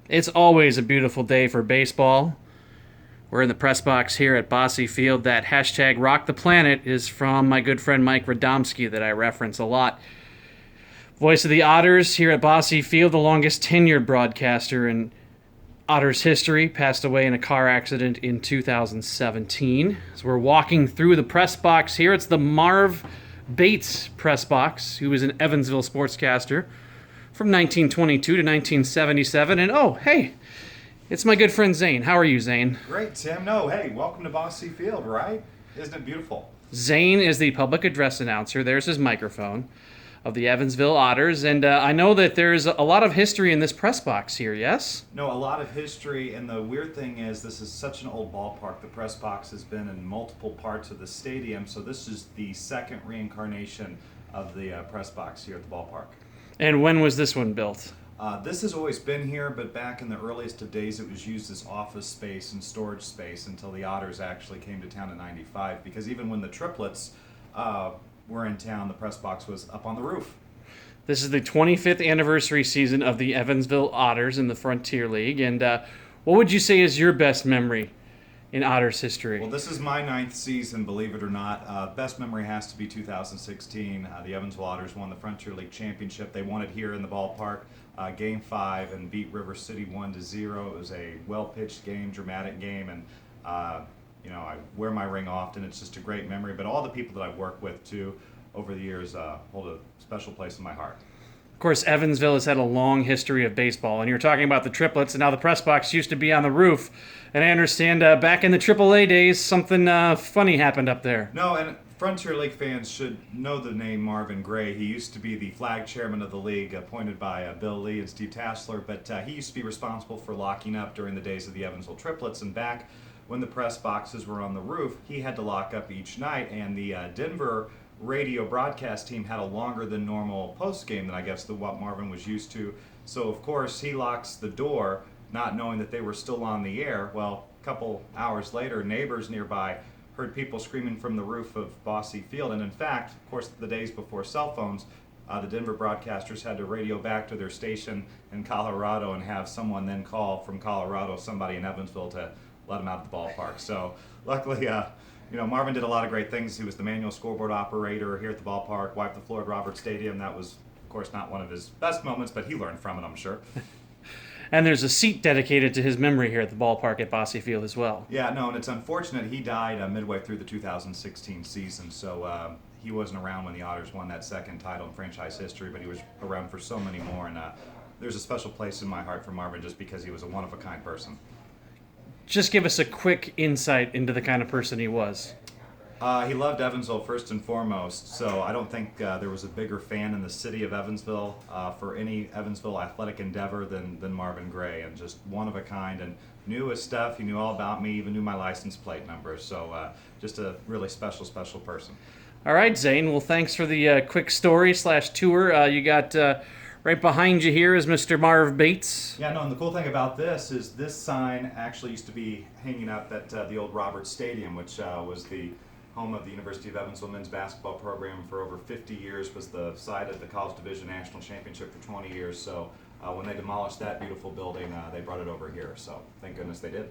It's always a beautiful day for baseball. We're in the press box here at Bosse Field. That hashtag Rock the Planet is from my good friend Mike Radomski that I reference a lot. Voice of the Otters here at Bosse Field, the longest tenured broadcaster in Otters history, passed away in a car accident in 2017. As we're walking through the press box here, it's the Marv Bates press box, who was an Evansville sportscaster from 1922 to 1977. And oh, hey, it's my good friend Zane. How are you, Zane? Great, Tim. No, hey, welcome to Bosse Field, right? Isn't it beautiful? Zane is the public address announcer. There's his microphone of the Evansville Otters. And I know that there's a lot of history in this press box here, yes? No, a lot of history, and the weird thing is this is such an old ballpark. The press box has been in multiple parts of the stadium, so this is the second reincarnation of the press box here at the ballpark. And when was this one built? This has always been here, but back in the earliest of days, it was used as office space and storage space until the Otters actually came to town in '95. Because even when the triplets were in town, the press box was up on the roof. This is the 25th anniversary season of the Evansville Otters in the Frontier League. And what would you say is your best memory in Otters history? Well, this is my ninth season, believe it or not. Best memory has to be 2016. The Evansville Otters won the Frontier League Championship. They won it here in the ballpark, Game 5, and beat River City 1-0. It was a well-pitched game, dramatic game, and I wear my ring often. It's just a great memory. But all the people that I've worked with, too, over the years hold a special place in my heart. Of course, Evansville has had a long history of baseball, and you're talking about the triplets, and now the press box used to be on the roof. And I understand back in the AAA days, something funny happened up there. No, and Frontier League fans should know the name Marvin Gray. He used to be the flag chairman of the league, appointed by Bill Lee and Steve Tassler, but he used to be responsible for locking up during the days of the Evansville triplets. And back when the press boxes were on the roof, he had to lock up each night, and the Denver radio broadcast team had a longer than normal post game than I guess what Marvin was used to. So of course he locks the door, not knowing that they were still on the air. Well, a couple hours later, neighbors nearby heard people screaming from the roof of Bosse Field. And in fact, of course, the days before cell phones, the Denver broadcasters had to radio back to their station in Colorado and have someone then call from Colorado somebody in Evansville to let them out of the ballpark. So luckily, Marvin did a lot of great things. He was the manual scoreboard operator here at the ballpark, wiped the floor at Roberts Stadium. That was, of course, not one of his best moments, but he learned from it, I'm sure. And there's a seat dedicated to his memory here at the ballpark at Bosse Field as well. Yeah, no, and it's unfortunate he died midway through the 2016 season, so he wasn't around when the Otters won that second title in franchise history, but he was around for so many more, and there's a special place in my heart for Marvin just because he was a one-of-a-kind person. Just give us a quick insight into the kind of person he was. He loved Evansville first and foremost, so I don't think there was a bigger fan in the city of Evansville for any Evansville athletic endeavor than Marvin Gray, and just one of a kind, and knew his stuff. He knew all about me, even knew my license plate number, so just a really special person. All right, Zane. Well, thanks for the quick story / tour. You got right behind you here is Mr. Marv Bates. Yeah, no, and the cool thing about this is this sign actually used to be hanging up at the old Roberts Stadium, which was the home of the University of Evansville men's basketball program for over 50 years, was the site of the College Division National Championship for 20 years. So when they demolished that beautiful building, they brought it over here. So thank goodness they did.